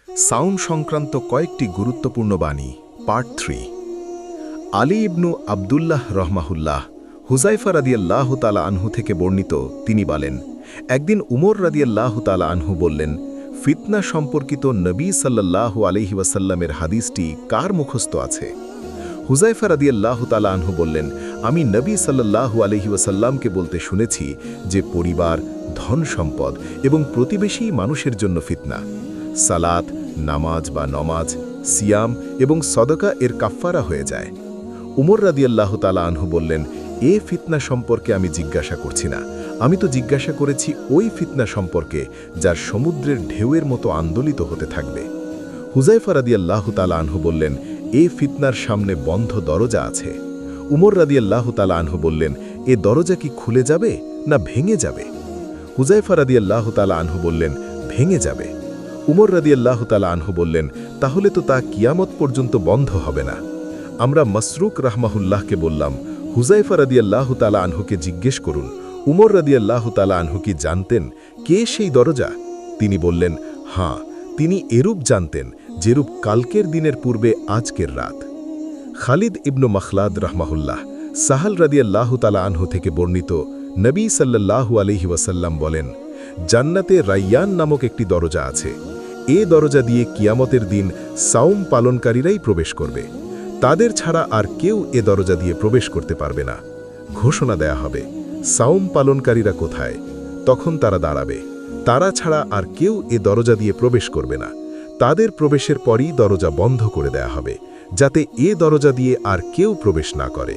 Sound সংক্রান্ত কয়েকটি গুরুত্বপূর্ণ বাণী পার্ট 3। আলী ইবনু আবদুল্লাহ রহমাহুল্লাহ হুজাইফা রাদিয়াল্লাহু তাআলা আনহু থেকে বর্ণিত, তিনি বলেন, একদিন উমর রাদিয়াল্লাহু তাআলা আনহু বললেন, ফিতনা সম্পর্কিত নবী সাল্লাল্লাহু আলাইহি ওয়াসাল্লামের হাদিসটি কার মুখস্থ আছে? হুজাইফা রাদিয়াল্লাহু তাআলা আনহু বললেন, আমি নবী সাল্লাল্লাহু আলাইহি ওয়াসাল্লামকে বলতে শুনেছি যে পরিবার, ধন সম্পদ এবং প্রতিবেশী মানুষের জন্য ফিতনা। সালাত, নামাজ বা নমাজ, সিয়াম এবং সদকা এর কাফফারা হয়ে যায়। উমর রাদিয়াল্লাহু তাআলা আনহু বললেন, এ ফিতনা সম্পর্কে আমি জিজ্ঞাসা করছি না, আমি তো জিজ্ঞাসা করেছি ওই ফিতনা সম্পর্কে যার সমুদ্রের ঢেউয়ের মতো আন্দোলিত হতে থাকবে। হুজাইফা রাদিয়াল্লাহু তাআলা আনহু বললেন, এ ফিতনার সামনে বন্ধ দরজা আছে। উমর রাদিয়াল্লাহু তাআলা আনহু বললেন, এ দরজা কি খুলে যাবে না ভেঙে যাবে? হুজাইফা রাদিয়াল্লাহু তাআলা আনহু বললেন, ভেঙে যাবে। উমর রাদিয়াল্লাহু তাআলা আনহু বললেন, তাহলে তো তা কিয়ামত পর্যন্ত বন্ধ হবে না। আমরা মাসরুক রাহমাহুল্লাহকে বললাম, হুজাইফা রাদিয়াল্লাহু তাআলা আনহুকে জিজ্ঞেস করুন, উমর রাদিয়াল্লাহু তাআলা আনহু কি জানতেন কে সেই দরজা? তিনি বললেন, হ্যাঁ, তিনি এরূপ জানতেন যেরূপ কালকের দিনের পূর্বে আজকের রাত। খালিদ ইবনু মখলাদ রাহমাহুল্লাহ সাহাল রাদিয়াল্লাহু তাআলা আনহু থেকে বর্ণিত, নবী সাল্লাল্লাহু আলাইহি ওয়াসাল্লাম বলেন, জান্নাতে রায়্যান নামক একটি দরজা আছে। এ দরজা দিয়ে কিয়ামতের দিন সাওম পালনকারীরাই প্রবেশ করবে। তাদের ছাড়া আর কেউ এ দরজা দিয়ে প্রবেশ করতে পারবে না। ঘোষণা দেয়া হবে, সাওম পালনকারীরা কোথায়? তখন তারা দাঁড়াবে। তারা ছাড়া আর কেউ এ দরজা দিয়ে প্রবেশ করবে না। তাদের প্রবেশের পরই দরজা বন্ধ করে দেয়া হবে, যাতে এ দরজা দিয়ে আর কেউ প্রবেশ না করে।